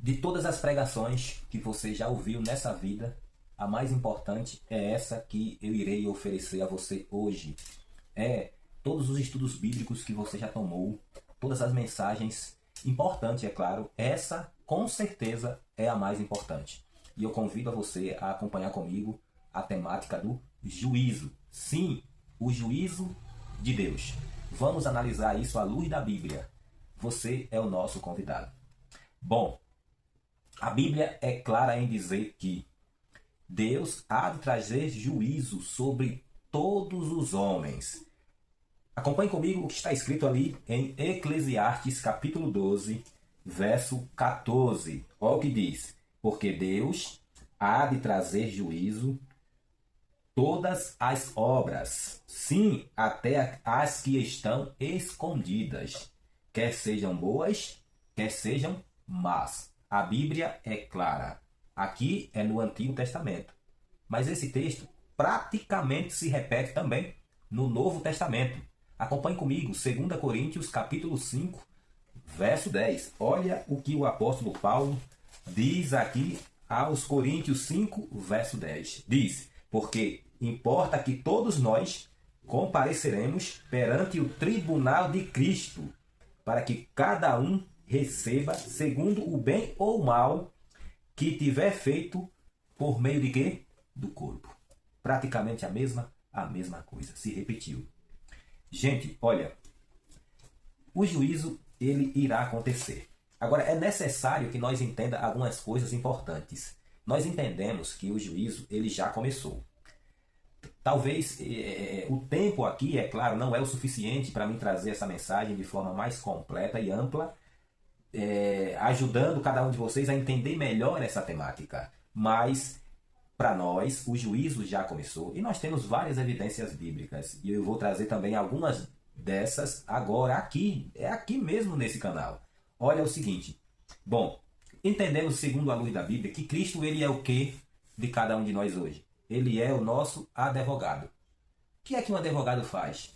De todas as pregações que você já ouviu nessa vida, a mais importante é essa que eu irei oferecer a você hoje. É todos os estudos bíblicos que você já tomou, todas as mensagens importantes, é claro, essa com certeza é a mais importante. E eu convido a você a acompanhar comigo a temática do juízo. Sim, o juízo de Deus. Vamos analisar isso à luz da Bíblia. Você é o nosso convidado. Bom, a Bíblia é clara em dizer que Deus há de trazer juízo sobre todos os homens. Acompanhe comigo o que está escrito ali em Eclesiastes capítulo 12, verso 14. Olha o que diz. Porque Deus há de trazer juízo todas as obras, sim, até as que estão escondidas, quer sejam boas, quer sejam más. A Bíblia é clara. Aqui é no Antigo Testamento. Mas esse texto praticamente se repete também no Novo Testamento. Acompanhe comigo, 2 Coríntios capítulo 5, verso 10. Olha o que o apóstolo Paulo diz aqui aos Coríntios 5, verso 10. Diz, porque importa que todos nós compareceremos perante o tribunal de Cristo, para que cada um receba segundo o bem ou mal que tiver feito por meio de quê? Do corpo. Praticamente a mesma coisa. Se repetiu. Gente, olha, o juízo ele irá acontecer. Agora, é necessário que nós entendamos algumas coisas importantes. Nós entendemos que o juízo ele já começou. Talvez o tempo aqui, é claro, não é o suficiente para mim trazer essa mensagem de forma mais completa e ampla, ajudando cada um de vocês a entender melhor essa temática. Mas, para nós, o juízo já começou e nós temos várias evidências bíblicas. E eu vou trazer também algumas dessas agora aqui, aqui mesmo nesse canal. Olha o seguinte. Bom, entendemos segundo a luz da Bíblia que Cristo ele é o que de cada um de nós hoje? Ele é o nosso advogado. O que é que um advogado faz?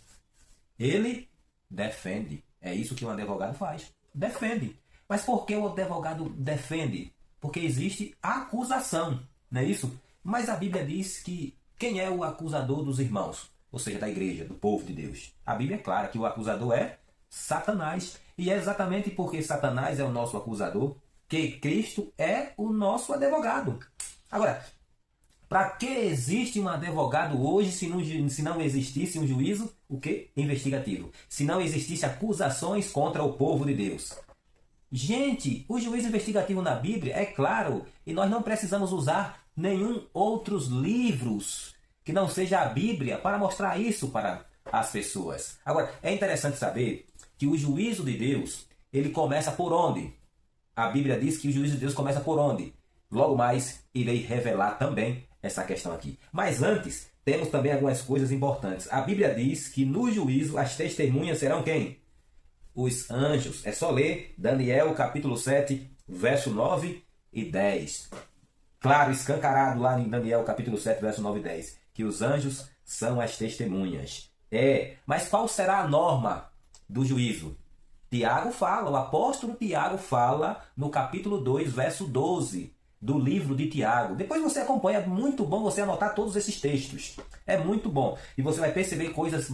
Ele defende. É isso que um advogado faz. Defende. Mas por que o advogado defende? Porque existe acusação, não é isso? Mas a Bíblia diz que quem é o acusador dos irmãos? Ou seja, da igreja, do povo de Deus. A Bíblia é clara que o acusador é Satanás. E é exatamente porque Satanás é o nosso acusador que Cristo é o nosso advogado. Agora, para que existe um advogado hoje se não existisse um juízo o quê? Investigativo? Se não existisse acusações contra o povo de Deus? Gente, o juízo investigativo na Bíblia é claro e nós não precisamos usar nenhum outros livros que não seja a Bíblia para mostrar isso para as pessoas. Agora, é interessante saber que o juízo de Deus, ele começa por onde? A Bíblia diz que o juízo de Deus começa por onde? Logo mais, irei revelar também essa questão aqui. Mas antes, temos também algumas coisas importantes. A Bíblia diz que no juízo as testemunhas serão quem? Os anjos. É só ler Daniel capítulo 7, verso 9 e 10. Claro, escancarado lá em Daniel capítulo 7, verso 9 e 10, que os anjos são as testemunhas. Mas qual será a norma do juízo? Tiago fala, o apóstolo Tiago fala no capítulo 2, verso 12 do livro de Tiago. Depois você acompanha, é muito bom você anotar todos esses textos. É muito bom. E você vai perceber coisas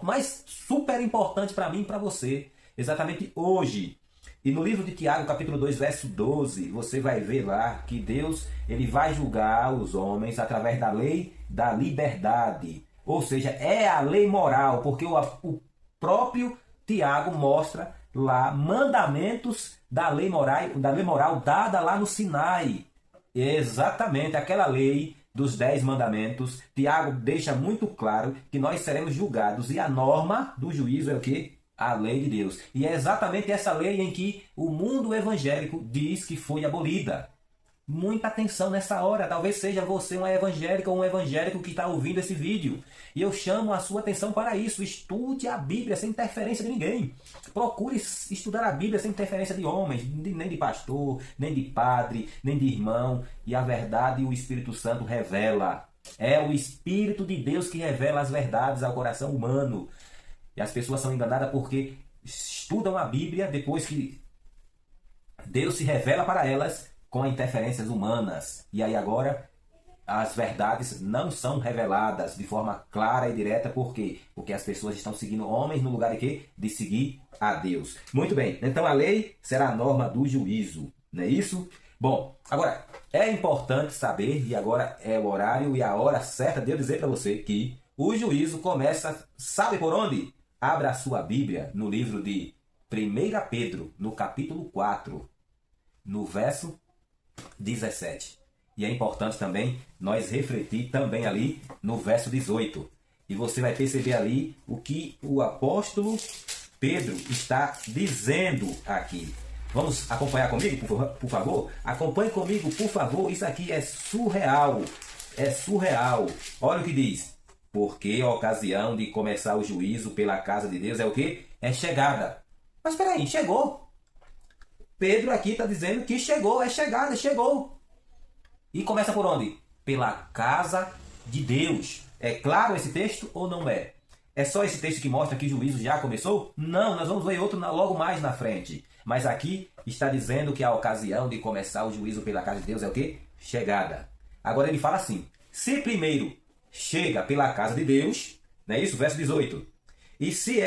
mais super importantes para mim e para você. Exatamente hoje. E no livro de Tiago, capítulo 2, verso 12, você vai ver lá que Deus ele vai julgar os homens através da lei da liberdade. Ou seja, é a lei moral, porque o próprio Tiago mostra lá mandamentos da lei moral dada lá no Sinai. Exatamente, aquela lei dos 10 mandamentos. Tiago deixa muito claro que nós seremos julgados e a norma do juízo é o quê? A lei de Deus. E é exatamente essa lei em que o mundo evangélico diz que foi abolida. Muita atenção nessa hora. Talvez seja você uma evangélica ou um evangélico que está ouvindo esse vídeo. E eu chamo a sua atenção para isso. Estude a Bíblia sem interferência de ninguém. Procure estudar a Bíblia sem interferência de homens, nem de pastor, nem de padre, nem de irmão. E a verdade o Espírito Santo revela. É o Espírito de Deus que revela as verdades ao coração humano. E as pessoas são enganadas porque estudam a Bíblia depois que Deus se revela para elas com interferências humanas. E aí agora as verdades não são reveladas de forma clara e direta. Por quê? Porque as pessoas estão seguindo homens no lugar de quê? De seguir a Deus. Muito bem. Então a lei será a norma do juízo. Não é isso? Bom, agora é importante saber, e agora é o horário e a hora certa de eu dizer para você que o juízo começa, sabe por onde? Abra a sua Bíblia no livro de 1 Pedro, no capítulo 4, no verso 17. E é importante também nós refletir também ali no verso 18. E você vai perceber ali o que o apóstolo Pedro está dizendo aqui. Vamos acompanhar comigo, por favor? Acompanhe comigo, por favor. Isso aqui é surreal. É surreal. Olha o que diz. Porque a ocasião de começar o juízo pela casa de Deus é o quê? É chegada. Mas espera aí, chegou. Pedro aqui está dizendo que chegou, é chegada, chegou. E começa por onde? Pela casa de Deus. É claro esse texto ou não é? É só esse texto que mostra que o juízo já começou? Não, nós vamos ver outro logo mais na frente. Mas aqui está dizendo que a ocasião de começar o juízo pela casa de Deus é o quê? Chegada. Agora ele fala assim, se primeiro chega pela casa de Deus, não é isso? Verso 18. E se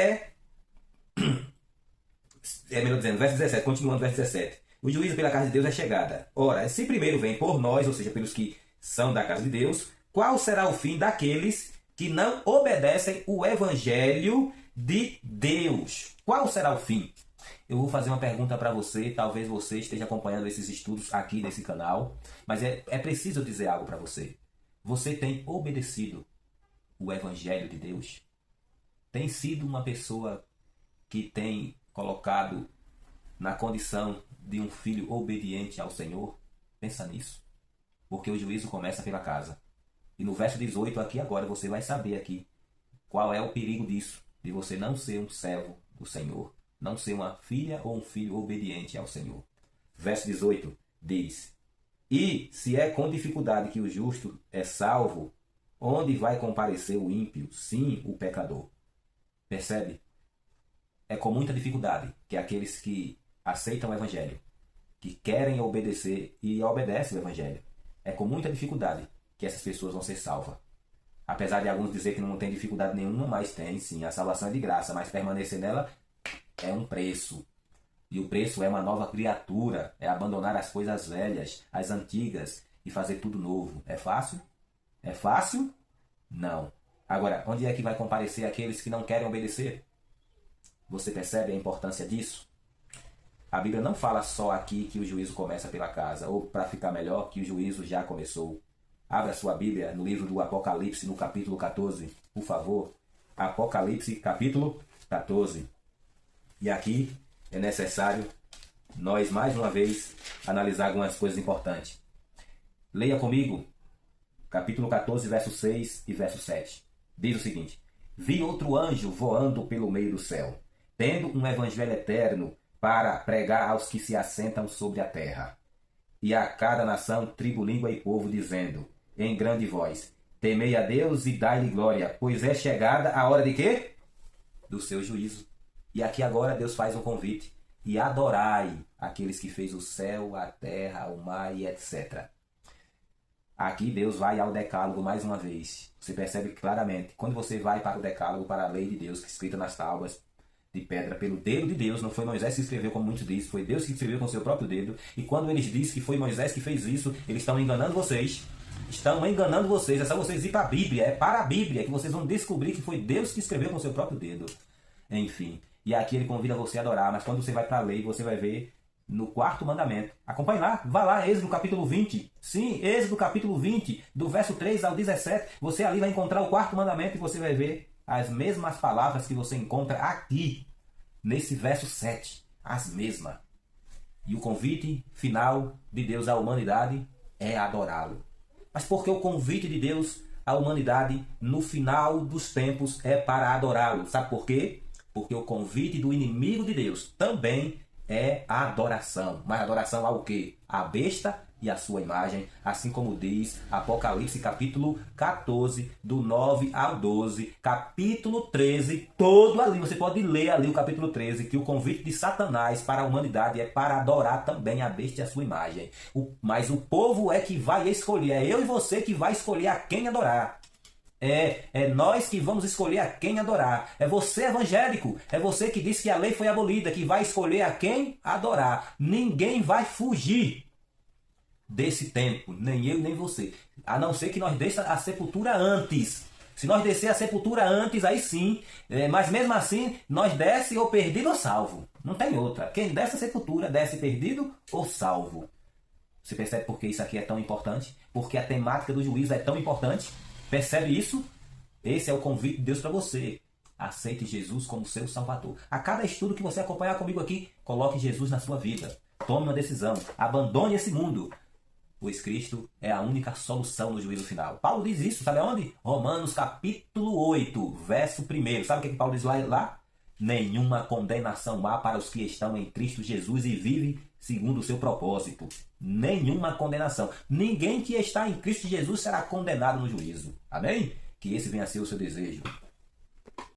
melhor dizendo, verso 17, continuando verso 17. O juízo pela casa de Deus é chegada. Ora, se primeiro vem por nós, ou seja, pelos que são da casa de Deus, qual será o fim daqueles que não obedecem o evangelho de Deus? Qual será o fim? Eu vou fazer uma pergunta para você, talvez você esteja acompanhando esses estudos aqui nesse canal, mas é preciso dizer algo para você. Você tem obedecido o evangelho de Deus? Tem sido uma pessoa que tem colocado na condição de um filho obediente ao Senhor? Pensa nisso. Porque o juízo começa pela casa. E no verso 18 aqui agora você vai saber aqui qual é o perigo disso. De você não ser um servo do Senhor. Não ser uma filha ou um filho obediente ao Senhor. Verso 18 diz: E se é com dificuldade que o justo é salvo, onde vai comparecer o ímpio? Sim, o pecador. Percebe? É com muita dificuldade que aqueles que aceitam o Evangelho, que querem obedecer e obedecem o Evangelho, é com muita dificuldade que essas pessoas vão ser salvas. Apesar de alguns dizer que não tem dificuldade nenhuma, mas tem sim. A salvação é de graça, mas permanecer nela é um preço. E o preço é uma nova criatura, é abandonar as coisas velhas, as antigas e fazer tudo novo. É fácil? É fácil? Não. Agora, onde é que vai comparecer aqueles que não querem obedecer? Você percebe a importância disso? A Bíblia não fala só aqui que o juízo começa pela casa, ou para ficar melhor, que o juízo já começou. Abra sua Bíblia no livro do Apocalipse, no capítulo 14, por favor. Apocalipse, capítulo 14. E aqui é necessário nós, mais uma vez, analisar algumas coisas importantes. Leia comigo, capítulo 14, verso 6 e verso 7. Diz o seguinte: Vi outro anjo voando pelo meio do céu, tendo um evangelho eterno para pregar aos que se assentam sobre a terra, e a cada nação, tribo, língua e povo, dizendo, em grande voz: Temei a Deus e dai-lhe glória, pois é chegada a hora de quê? Do seu juízo. E aqui agora Deus faz um convite: e adorai aqueles que fez o céu, a terra, o mar e etc. Aqui Deus vai ao decálogo mais uma vez. Você percebe claramente, quando você vai para o decálogo, para a lei de Deus, que é escrita nas tábuas de pedra pelo dedo de Deus, não foi Moisés que escreveu como muitos dizem, foi Deus que escreveu com seu próprio dedo. E quando eles dizem que foi Moisés que fez isso, eles estão enganando vocês. Estão enganando vocês. É só vocês ir para a Bíblia. É para a Bíblia que vocês vão descobrir que foi Deus que escreveu com seu próprio dedo. Enfim. E aqui ele convida você a adorar. Mas quando você vai para a lei, você vai ver no quarto mandamento. Acompanhe lá. Vá lá, Êxodo capítulo 20. Sim, Êxodo capítulo 20, do verso 3 ao 17. Você ali vai encontrar o quarto mandamento e você vai ver as mesmas palavras que você encontra aqui, nesse verso 7. As mesmas. E o convite final de Deus à humanidade é adorá-lo. Mas por que o convite de Deus à humanidade no final dos tempos é para adorá-lo? Sabe por quê? Porque o convite do inimigo de Deus também é adoração. Mas adoração ao quê? A besta e a sua imagem, assim como diz Apocalipse capítulo 14, do 9 ao 12, capítulo 13, todo ali, você pode ler ali o capítulo 13, que o convite de Satanás para a humanidade é para adorar também a besta e a sua imagem. Mas o povo é que vai escolher, é eu e você que vai escolher a quem adorar. É nós que vamos escolher a quem adorar. É você, evangélico. É você que diz que a lei foi abolida, que vai escolher a quem adorar. Ninguém vai fugir desse tempo, nem eu nem você. A não ser que nós desça a sepultura antes. Se nós descer a sepultura antes, aí sim. Mas mesmo assim, nós desce ou perdido ou salvo. Não tem outra. Quem desce a sepultura, desce perdido ou salvo. Você percebe por que isso aqui é tão importante? Porque a temática do juízo é tão importante? Percebe isso? Esse é o convite de Deus para você. Aceite Jesus como seu Salvador. A cada estudo que você acompanhar comigo aqui, coloque Jesus na sua vida. Tome uma decisão. Abandone esse mundo. Pois Cristo é a única solução no juízo final. Paulo diz isso, sabe aonde? Romanos capítulo 8, verso 1. Sabe o que Paulo diz lá? Nenhuma condenação há para os que estão em Cristo Jesus e vivem segundo o seu propósito. Nenhuma condenação. Ninguém que está em Cristo Jesus será condenado no juízo. Amém? Que esse venha a ser o seu desejo.